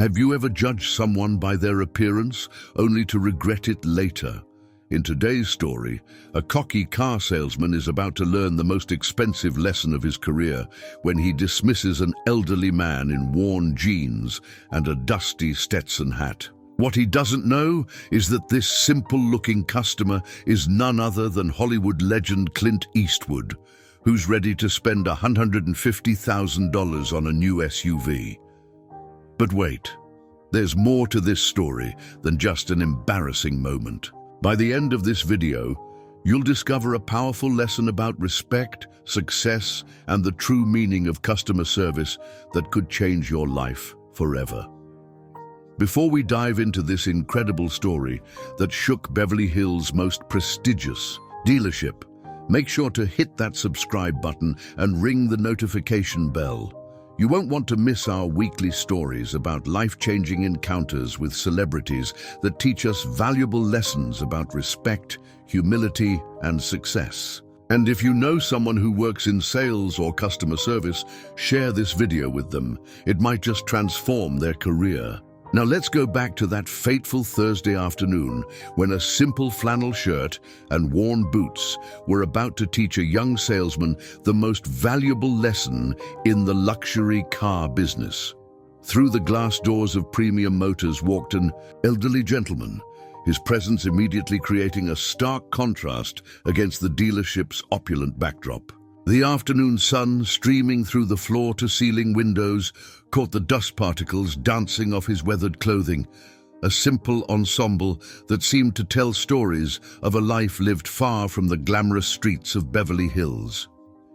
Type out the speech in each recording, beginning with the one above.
Have you ever judged someone by their appearance, only to regret it later? In today's story, a cocky car salesman is about to learn the most expensive lesson of his career when he dismisses an elderly man in worn jeans and a dusty Stetson hat. What he doesn't know is that this simple-looking customer is none other than Hollywood legend Clint Eastwood, who's ready to spend $150,000 on a new SUV. But wait, there's more to this story than just an embarrassing moment. By the end of this video, you'll discover a powerful lesson about respect, success, and the true meaning of customer service that could change your life forever. Before we dive into this incredible story that shook Beverly Hills' most prestigious dealership, make sure to hit that subscribe button and ring the notification bell. You won't want to miss our weekly stories about life-changing encounters with celebrities that teach us valuable lessons about respect, humility, and success. And if you know someone who works in sales or customer service, share this video with them. It might just transform their career. Now let's go back to that fateful Thursday afternoon when a simple flannel shirt and worn boots were about to teach a young salesman the most valuable lesson in the luxury car business. Through the glass doors of Premium Motors walked an elderly gentleman, his presence immediately creating a stark contrast against the dealership's opulent backdrop. The afternoon sun, streaming through the floor-to-ceiling windows, caught the dust particles dancing off his weathered clothing, a simple ensemble that seemed to tell stories of a life lived far from the glamorous streets of Beverly Hills.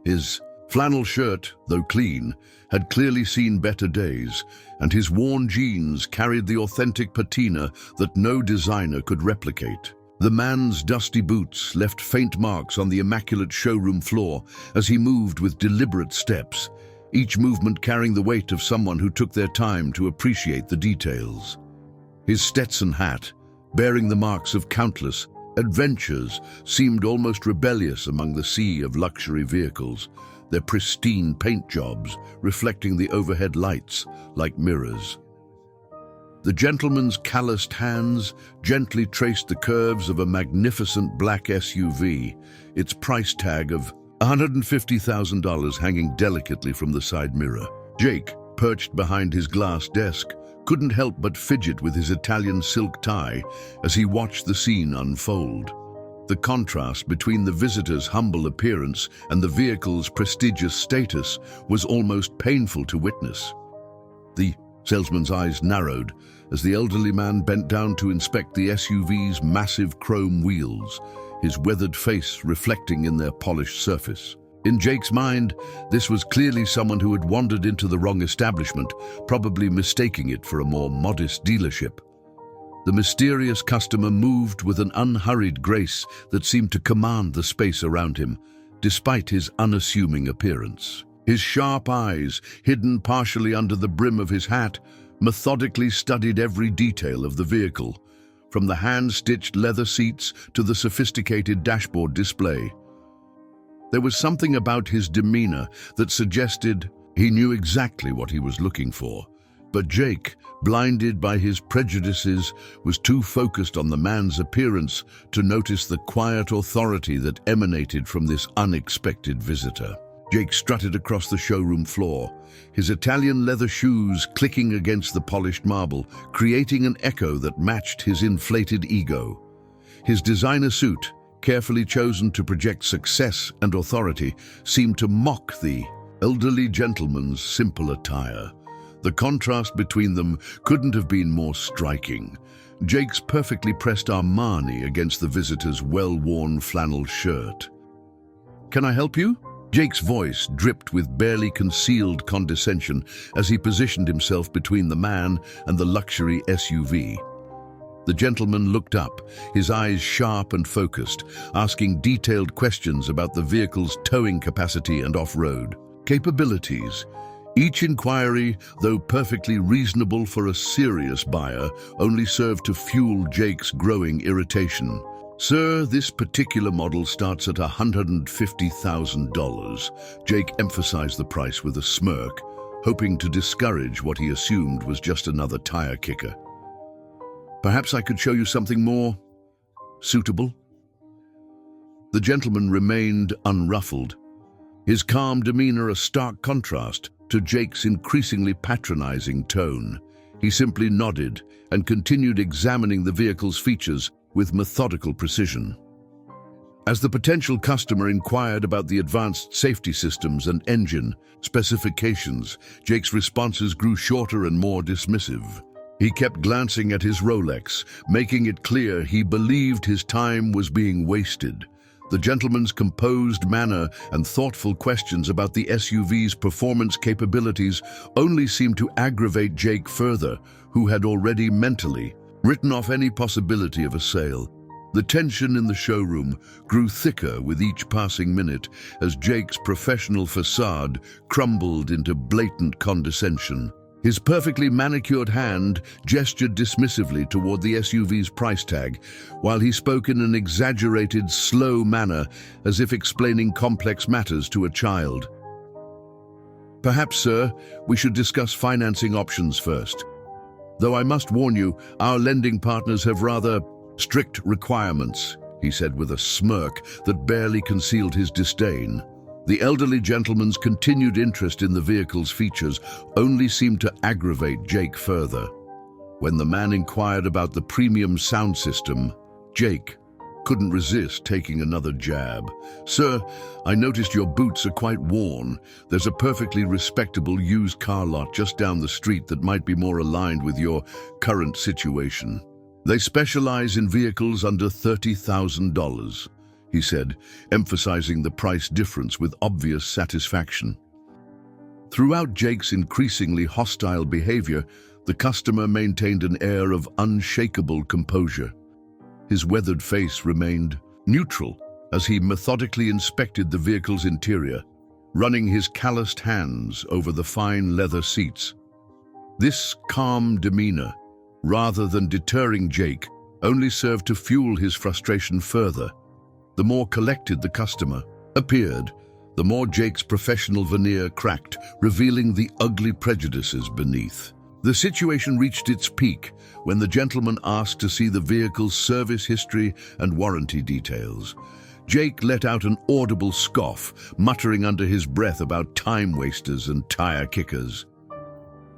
His flannel shirt, though clean, had clearly seen better days, and his worn jeans carried the authentic patina that no designer could replicate. The man's dusty boots left faint marks on the immaculate showroom floor as he moved with deliberate steps, each movement carrying the weight of someone who took their time to appreciate the details. His Stetson hat, bearing the marks of countless adventures, seemed almost rebellious among the sea of luxury vehicles, their pristine paint jobs reflecting the overhead lights like mirrors. The gentleman's calloused hands gently traced the curves of a magnificent black SUV, its price tag of $150,000 hanging delicately from the side mirror. Jake, perched behind his glass desk, couldn't help but fidget with his Italian silk tie as he watched the scene unfold. The contrast between the visitor's humble appearance and the vehicle's prestigious status was almost painful to witness. The salesman's eyes narrowed as the elderly man bent down to inspect the SUV's massive chrome wheels, his weathered face reflecting in their polished surface. In Jake's mind, this was clearly someone who had wandered into the wrong establishment, probably mistaking it for a more modest dealership. The mysterious customer moved with an unhurried grace that seemed to command the space around him, despite his unassuming appearance. His sharp eyes, hidden partially under the brim of his hat, methodically studied every detail of the vehicle, from the hand-stitched leather seats to the sophisticated dashboard display. There was something about his demeanor that suggested he knew exactly what he was looking for. But Jake, blinded by his prejudices, was too focused on the man's appearance to notice the quiet authority that emanated from this unexpected visitor. Jake strutted across the showroom floor, his Italian leather shoes clicking against the polished marble, creating an echo that matched his inflated ego. His designer suit, carefully chosen to project success and authority, seemed to mock the elderly gentleman's simple attire. The contrast between them couldn't have been more striking. Jake's perfectly pressed Armani against the visitor's well-worn flannel shirt. "Can I help you?" Jake's voice dripped with barely concealed condescension as he positioned himself between the man and the luxury SUV. The gentleman looked up, his eyes sharp and focused, asking detailed questions about the vehicle's towing capacity and off-road capabilities. Each inquiry, though perfectly reasonable for a serious buyer, only served to fuel Jake's growing irritation. "Sir, this particular model starts at $150,000. Jake emphasized the price with a smirk, hoping to discourage what he assumed was just another tire kicker. "Perhaps I could show you something more suitable?" The gentleman remained unruffled, his calm demeanor a stark contrast to Jake's increasingly patronizing tone. He simply nodded and continued examining the vehicle's features with methodical precision. As the potential customer inquired about the advanced safety systems and engine specifications, Jake's responses grew shorter and more dismissive. He kept glancing at his Rolex, making it clear he believed his time was being wasted. The gentleman's composed manner and thoughtful questions about the SUV's performance capabilities only seemed to aggravate Jake further, who had already mentally written off any possibility of a sale. The tension in the showroom grew thicker with each passing minute as Jake's professional facade crumbled into blatant condescension. His perfectly manicured hand gestured dismissively toward the SUV's price tag, while he spoke in an exaggerated, slow manner, as if explaining complex matters to a child. "Perhaps, sir, we should discuss financing options first. Though I must warn you, our lending partners have rather strict requirements," he said with a smirk that barely concealed his disdain. The elderly gentleman's continued interest in the vehicle's features only seemed to aggravate Jake further. When the man inquired about the premium sound system, Jake couldn't resist taking another jab. "Sir, I noticed your boots are quite worn. There's a perfectly respectable used car lot just down the street that might be more aligned with your current situation. They specialize in vehicles under $30,000, he said, emphasizing the price difference with obvious satisfaction. Throughout Jake's increasingly hostile behavior, the customer maintained an air of unshakable composure. His weathered face remained neutral as he methodically inspected the vehicle's interior, running his calloused hands over the fine leather seats. This calm demeanor, rather than deterring Jake, only served to fuel his frustration further. The more collected the customer appeared, the more Jake's professional veneer cracked, revealing the ugly prejudices beneath. The situation reached its peak when the gentleman asked to see the vehicle's service history and warranty details. Jake let out an audible scoff, muttering under his breath about time wasters and tire kickers.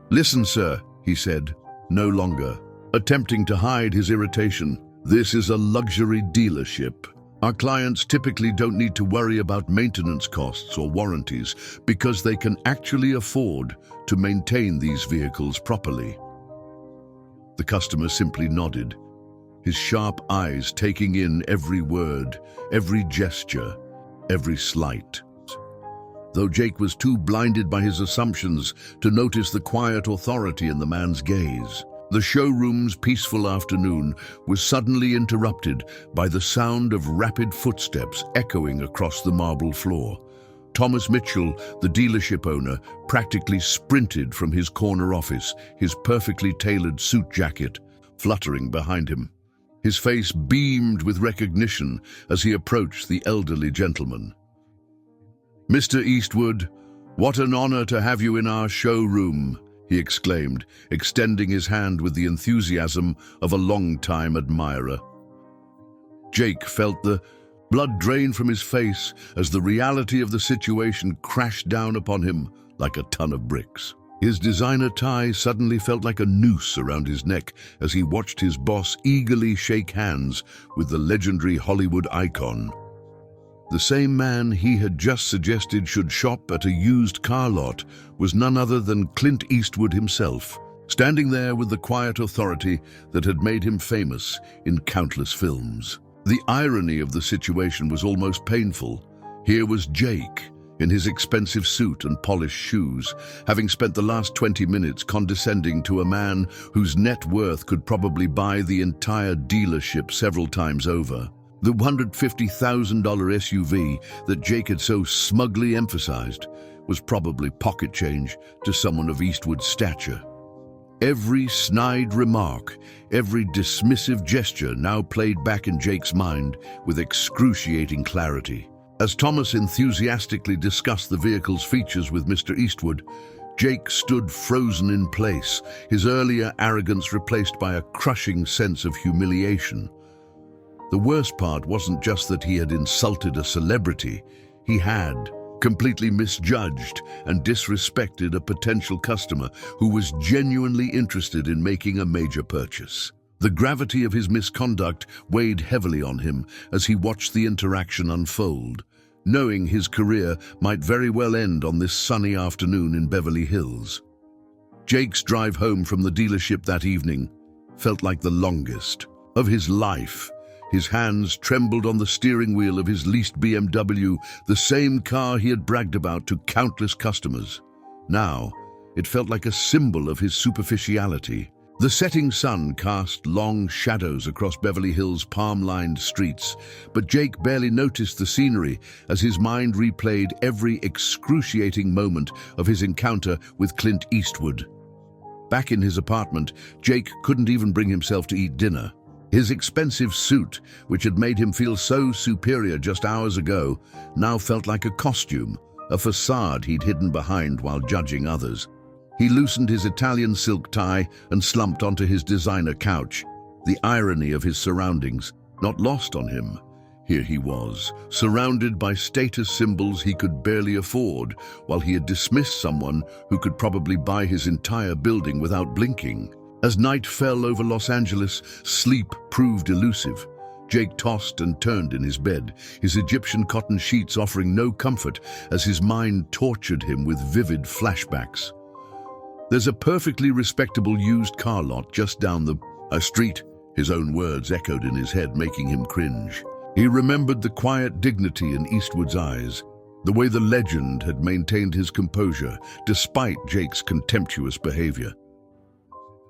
"Listen, sir," he said, no longer attempting to hide his irritation. "This is a luxury dealership. Our clients typically don't need to worry about maintenance costs or warranties because they can actually afford to maintain these vehicles properly." The customer simply nodded, his sharp eyes taking in every word, every gesture, every slight. Though Jake was too blinded by his assumptions to notice the quiet authority in the man's gaze, the showroom's peaceful afternoon was suddenly interrupted by the sound of rapid footsteps echoing across the marble floor. Thomas Mitchell, the dealership owner, practically sprinted from his corner office, his perfectly tailored suit jacket fluttering behind him. His face beamed with recognition as he approached the elderly gentleman. "Mr. Eastwood, what an honor to have you in our showroom," he exclaimed, extending his hand with the enthusiasm of a long-time admirer. Jake felt the blood drain from his face as the reality of the situation crashed down upon him like a ton of bricks. His designer tie suddenly felt like a noose around his neck as he watched his boss eagerly shake hands with the legendary Hollywood icon. The same man he had just suggested should shop at a used car lot was none other than Clint Eastwood himself, standing there with the quiet authority that had made him famous in countless films. The irony of the situation was almost painful. Here was Jake, in his expensive suit and polished shoes, having spent the last 20 minutes condescending to a man whose net worth could probably buy the entire dealership several times over. The $150,000 SUV that Jake had so smugly emphasized was probably pocket change to someone of Eastwood's stature. Every snide remark, every dismissive gesture now played back in Jake's mind with excruciating clarity. As Thomas enthusiastically discussed the vehicle's features with Mr. Eastwood, Jake stood frozen in place, his earlier arrogance replaced by a crushing sense of humiliation. The worst part wasn't just that he had insulted a celebrity, he had completely misjudged and disrespected a potential customer who was genuinely interested in making a major purchase. The gravity of his misconduct weighed heavily on him as he watched the interaction unfold, knowing his career might very well end on this sunny afternoon in Beverly Hills. Jake's drive home from the dealership that evening felt like the longest of his life. His hands trembled on the steering wheel of his leased BMW, the same car he had bragged about to countless customers. Now, it felt like a symbol of his superficiality. The setting sun cast long shadows across Beverly Hills' palm-lined streets, but Jake barely noticed the scenery as his mind replayed every excruciating moment of his encounter with Clint Eastwood. Back in his apartment, Jake couldn't even bring himself to eat dinner. His expensive suit, which had made him feel so superior just hours ago, now felt like a costume, a facade he'd hidden behind while judging others. He loosened his Italian silk tie and slumped onto his designer couch, the irony of his surroundings not lost on him. Here he was, surrounded by status symbols he could barely afford, while he had dismissed someone who could probably buy his entire building without blinking. As night fell over Los Angeles, sleep proved elusive. Jake tossed and turned in his bed, his Egyptian cotton sheets offering no comfort as his mind tortured him with vivid flashbacks. There's a perfectly respectable used car lot just down the street, his own words echoed in his head, making him cringe. He remembered the quiet dignity in Eastwood's eyes, the way the legend had maintained his composure despite Jake's contemptuous behavior.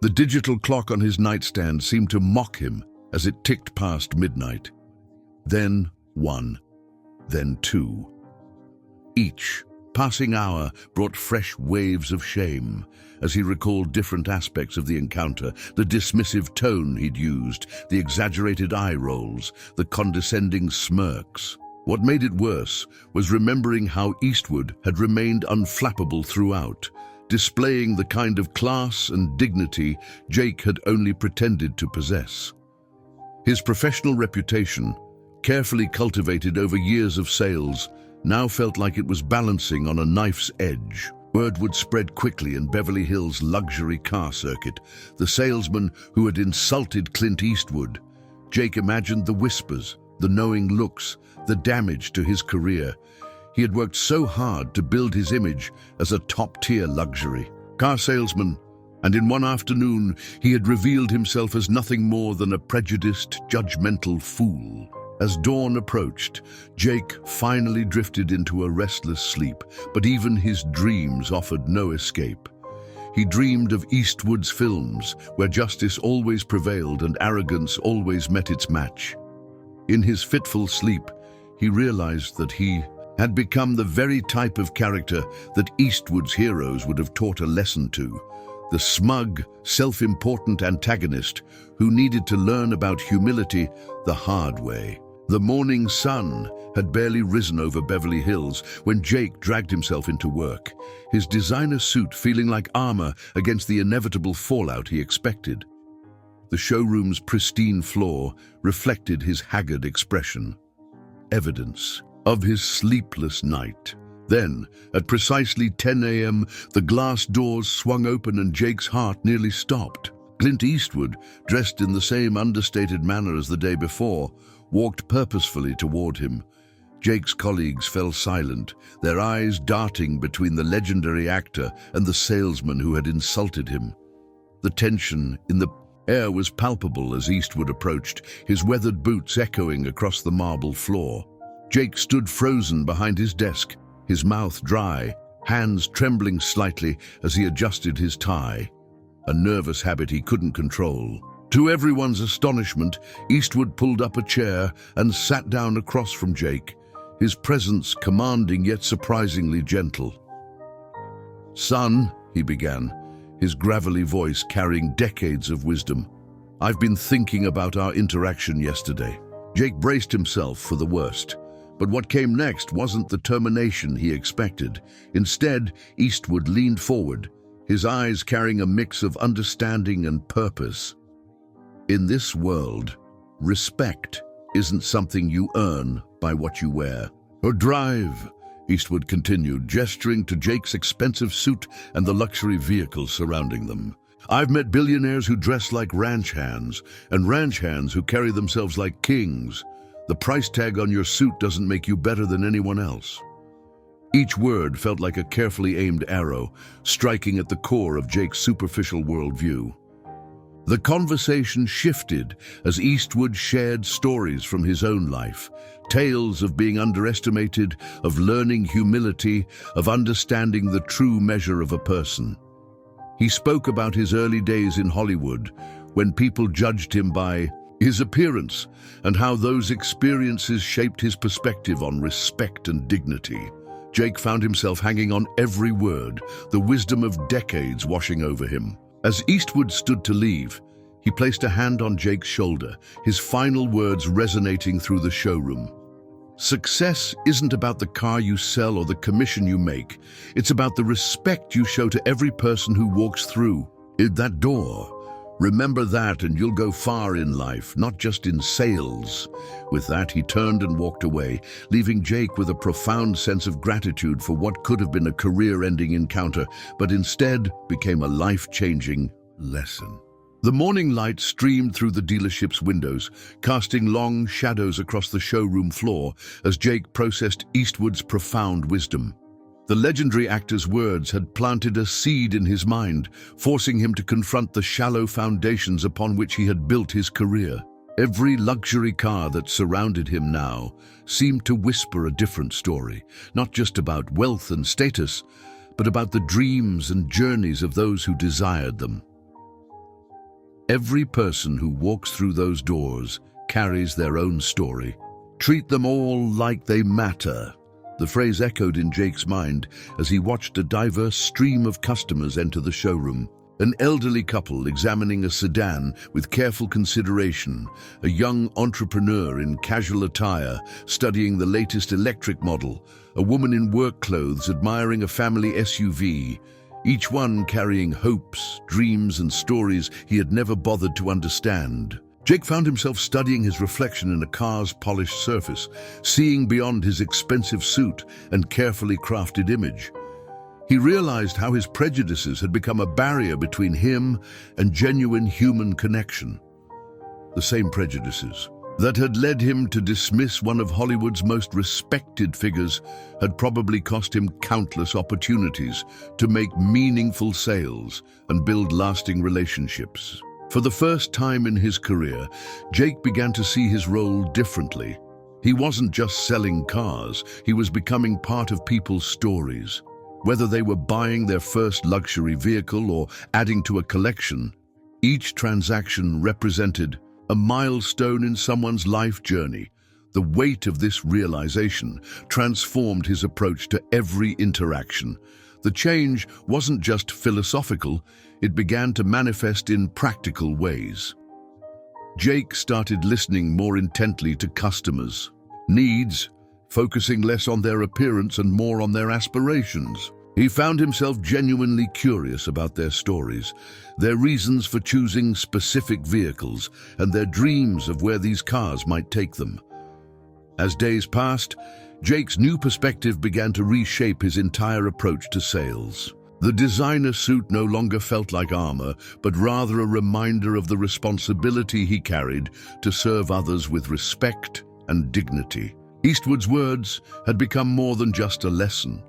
The digital clock on his nightstand seemed to mock him as it ticked past midnight. Then 1, then 2. Each passing hour brought fresh waves of shame as he recalled different aspects of the encounter, the dismissive tone he'd used, the exaggerated eye rolls, the condescending smirks. What made it worse was remembering how Eastwood had remained unflappable throughout, displaying the kind of class and dignity Jake had only pretended to possess. His professional reputation, carefully cultivated over years of sales, now felt like it was balancing on a knife's edge. Word would spread quickly in Beverly Hills' luxury car circuit. The salesman who had insulted Clint Eastwood. Jake imagined the whispers, the knowing looks, the damage to his career. He had worked so hard to build his image as a top-tier luxury car salesman, and in one afternoon he had revealed himself as nothing more than a prejudiced, judgmental fool. As dawn approached, Jake finally drifted into a restless sleep, but even his dreams offered no escape. He dreamed of Eastwood's films, where justice always prevailed and arrogance always met its match. In his fitful sleep, he realized that he had become the very type of character that Eastwood's heroes would have taught a lesson to, the smug, self-important antagonist who needed to learn about humility the hard way. The morning sun had barely risen over Beverly Hills when Jake dragged himself into work, his designer suit feeling like armor against the inevitable fallout he expected. The showroom's pristine floor reflected his haggard expression, evidence of his sleepless night. Then, at precisely 10 a.m., the glass doors swung open and Jake's heart nearly stopped. Clint Eastwood, dressed in the same understated manner as the day before, walked purposefully toward him. Jake's colleagues fell silent, their eyes darting between the legendary actor and the salesman who had insulted him. The tension in the air was palpable as Eastwood approached, his weathered boots echoing across the marble floor. Jake stood frozen behind his desk, his mouth dry, hands trembling slightly as he adjusted his tie, a nervous habit he couldn't control. To everyone's astonishment, Eastwood pulled up a chair and sat down across from Jake, his presence commanding yet surprisingly gentle. "Son," he began, his gravelly voice carrying decades of wisdom, "I've been thinking about our interaction yesterday." Jake braced himself for the worst, But what came next wasn't the termination he expected. Instead, Eastwood leaned forward, his eyes carrying a mix of understanding and purpose. In this world, respect isn't something you earn by what you wear or drive, Eastwood continued, gesturing to Jake's expensive suit and the luxury vehicles surrounding them. I've met billionaires who dress like ranch hands, and ranch hands who carry themselves like kings. The price tag on your suit doesn't make you better than anyone else. Each word felt like a carefully aimed arrow, striking at the core of Jake's superficial worldview. The conversation shifted as Eastwood shared stories from his own life, tales of being underestimated, of learning humility, of understanding the true measure of a person. He spoke about his early days in Hollywood, when people judged him by his appearance, and how those experiences shaped his perspective on respect and dignity. Jake found himself hanging on every word, the wisdom of decades washing over him. As Eastwood stood to leave, he placed a hand on Jake's shoulder, his final words resonating through the showroom. Success isn't about the car you sell or the commission you make. It's about the respect you show to every person who walks through that door. Remember that and you'll go far in life, not just in sales. With that, he turned and walked away, leaving Jake with a profound sense of gratitude for what could have been a career-ending encounter, but instead became a life-changing lesson. The morning light streamed through the dealership's windows, casting long shadows across the showroom floor as Jake processed Eastwood's profound wisdom. The legendary actor's words had planted a seed in his mind, forcing him to confront the shallow foundations upon which he had built his career. Every luxury car that surrounded him now seemed to whisper a different story, not just about wealth and status, but about the dreams and journeys of those who desired them. Every person who walks through those doors carries their own story. Treat them all like they matter. The phrase echoed in Jake's mind as he watched a diverse stream of customers enter the showroom. An elderly couple examining a sedan with careful consideration, a young entrepreneur in casual attire studying the latest electric model, a woman in work clothes admiring a family SUV, each one carrying hopes, dreams, and stories he had never bothered to understand. Jake found himself studying his reflection in a car's polished surface, seeing beyond his expensive suit and carefully crafted image. He realized how his prejudices had become a barrier between him and genuine human connection. The same prejudices that had led him to dismiss one of Hollywood's most respected figures had probably cost him countless opportunities to make meaningful sales and build lasting relationships. For the first time in his career, Jake began to see his role differently. He wasn't just selling cars, he was becoming part of people's stories. Whether they were buying their first luxury vehicle or adding to a collection, each transaction represented a milestone in someone's life journey. The weight of this realization transformed his approach to every interaction. The change wasn't just philosophical, it began to manifest in practical ways. Jake started listening more intently to customers' needs, focusing less on their appearance and more on their aspirations. He found himself genuinely curious about their stories, their reasons for choosing specific vehicles, and their dreams of where these cars might take them. As days passed, Jake's new perspective began to reshape his entire approach to sales. The designer suit no longer felt like armor, but rather a reminder of the responsibility he carried to serve others with respect and dignity. Eastwood's words had become more than just a lesson.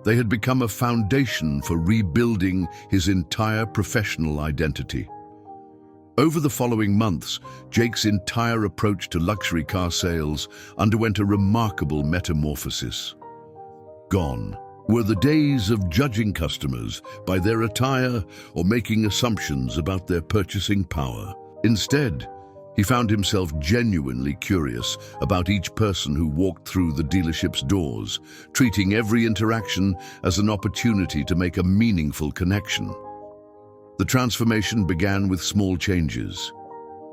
They had become a foundation for rebuilding his entire professional identity. Over the following months, Jake's entire approach to luxury car sales underwent a remarkable metamorphosis. Gone were the days of judging customers by their attire or making assumptions about their purchasing power. Instead, he found himself genuinely curious about each person who walked through the dealership's doors, treating every interaction as an opportunity to make a meaningful connection. The transformation began with small changes.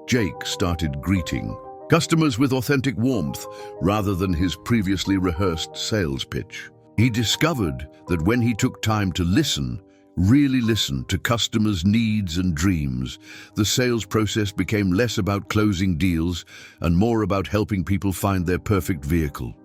Jake started greeting customers with authentic warmth rather than his previously rehearsed sales pitch. He discovered that when he took time to listen, really listen to customers' needs and dreams, the sales process became less about closing deals and more about helping people find their perfect vehicle.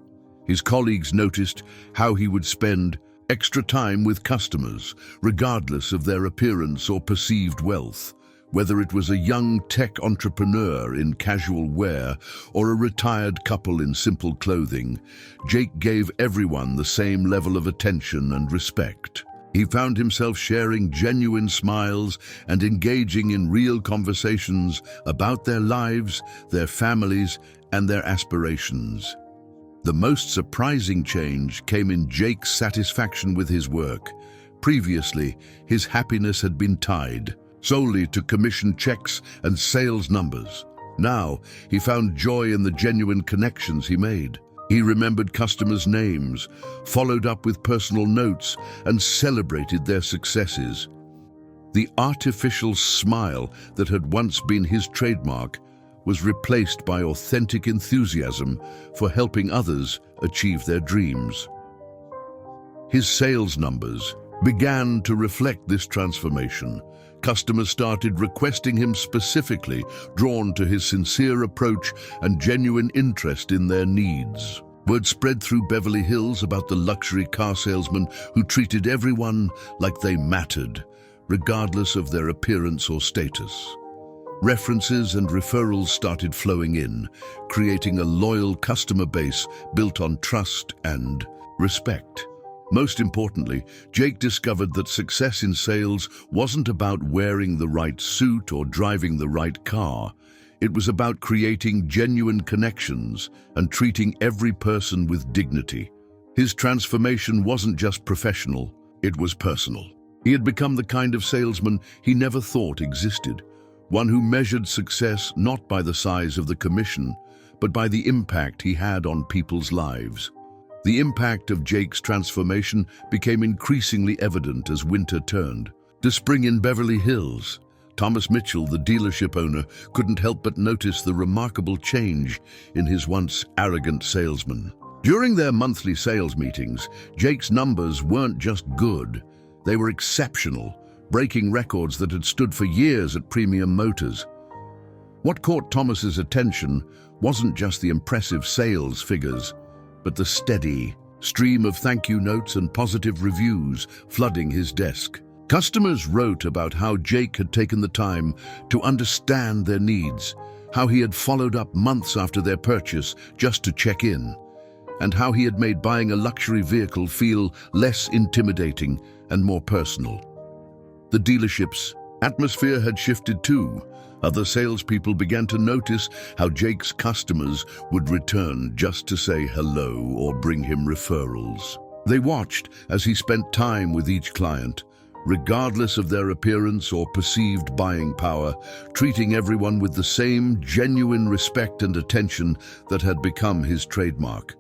His colleagues noticed how he would spend extra time with customers, regardless of their appearance or perceived wealth. Whether it was a young tech entrepreneur in casual wear or a retired couple in simple clothing, Jake gave everyone the same level of attention and respect. He found himself sharing genuine smiles and engaging in real conversations about their lives, their families, and their aspirations. The most surprising change came in Jake's satisfaction with his work. Previously, his happiness had been tied solely to commission checks and sales numbers. Now, he found joy in the genuine connections he made. He remembered customers' names, followed up with personal notes, and celebrated their successes. The artificial smile that had once been his trademark was replaced by authentic enthusiasm for helping others achieve their dreams. His sales numbers began to reflect this transformation. Customers started requesting him specifically, drawn to his sincere approach and genuine interest in their needs. Word spread through Beverly Hills about the luxury car salesman who treated everyone like they mattered, regardless of their appearance or status. References and referrals started flowing in, creating a loyal customer base built on trust and respect. Most importantly, Jake discovered that success in sales wasn't about wearing the right suit or driving the right car. It was about creating genuine connections and treating every person with dignity. His transformation wasn't just professional, it was personal. He had become the kind of salesman he never thought existed, one who measured success not by the size of the commission, but by the impact he had on people's lives. The impact of Jake's transformation became increasingly evident as winter turned to spring in Beverly Hills. Thomas Mitchell, the dealership owner, couldn't help but notice the remarkable change in his once arrogant salesman. During their monthly sales meetings, Jake's numbers weren't just good, they were exceptional, breaking records that had stood for years at premium motors. What caught Thomas's attention wasn't just the impressive sales figures, but the steady stream of thank you notes and positive reviews flooding his desk. Customers wrote about how Jake had taken the time to understand their needs, how he had followed up months after their purchase just to check in, and how he had made buying a luxury vehicle feel less intimidating and more personal. The dealership's atmosphere had shifted too. Other salespeople began to notice how Jake's customers would return just to say hello or bring him referrals. They watched as he spent time with each client, regardless of their appearance or perceived buying power, treating everyone with the same genuine respect and attention that had become his trademark.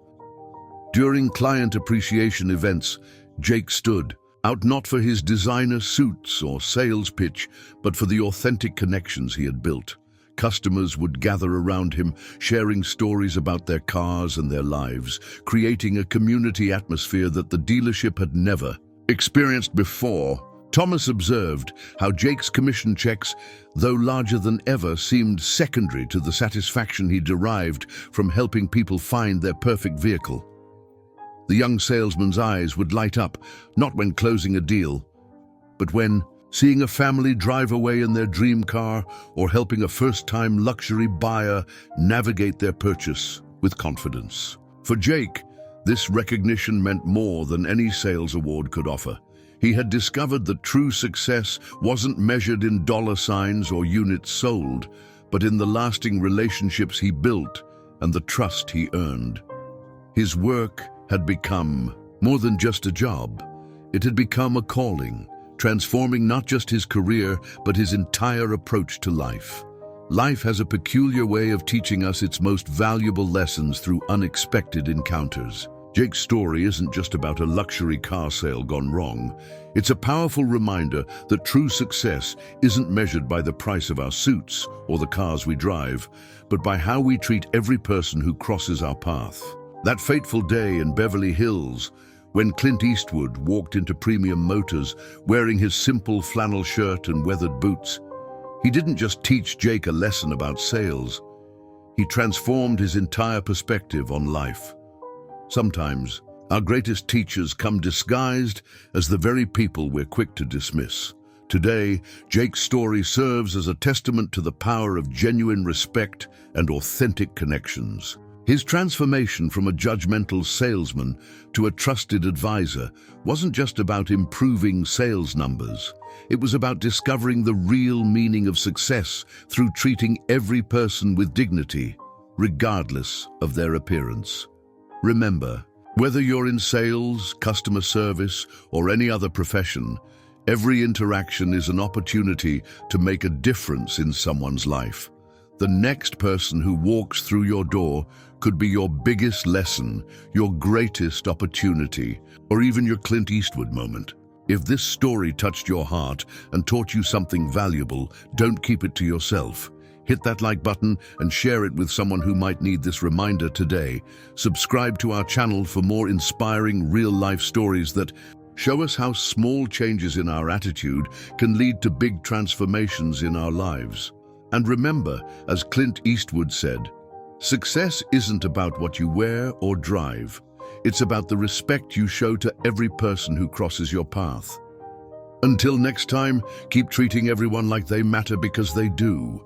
During client appreciation events, Jake stood out not for his designer suits or sales pitch, but for the authentic connections he had built. Customers would gather around him, sharing stories about their cars and their lives, creating a community atmosphere that the dealership had never experienced before. Thomas observed how Jake's commission checks, though larger than ever, seemed secondary to the satisfaction he derived from helping people find their perfect vehicle. The young salesman's eyes would light up, not when closing a deal, but when seeing a family drive away in their dream car or helping a first-time luxury buyer navigate their purchase with confidence. For Jake, this recognition meant more than any sales award could offer. He had discovered that true success wasn't measured in dollar signs or units sold, but in the lasting relationships he built and the trust he earned. His work had become more than just a job. It had become a calling, transforming not just his career, but his entire approach to life. Life has a peculiar way of teaching us its most valuable lessons through unexpected encounters. Jake's story isn't just about a luxury car sale gone wrong. It's a powerful reminder that true success isn't measured by the price of our suits or the cars we drive, but by how we treat every person who crosses our path. That fateful day in Beverly Hills, when Clint Eastwood walked into Premium Motors wearing his simple flannel shirt and weathered boots, he didn't just teach Jake a lesson about sales. He transformed his entire perspective on life. Sometimes, our greatest teachers come disguised as the very people we're quick to dismiss. Today, Jake's story serves as a testament to the power of genuine respect and authentic connections. His transformation from a judgmental salesman to a trusted advisor wasn't just about improving sales numbers. It was about discovering the real meaning of success through treating every person with dignity, regardless of their appearance. Remember, whether you're in sales, customer service, or any other profession, every interaction is an opportunity to make a difference in someone's life. The next person who walks through your door could be your biggest lesson, your greatest opportunity, or even your Clint Eastwood moment. If this story touched your heart and taught you something valuable, don't keep it to yourself. Hit that like button and share it with someone who might need this reminder today. Subscribe to our channel for more inspiring real-life stories that show us how small changes in our attitude can lead to big transformations in our lives. And remember, as Clint Eastwood said, success isn't about what you wear or drive. It's about the respect you show to every person who crosses your path. Until next time, keep treating everyone like they matter because they do.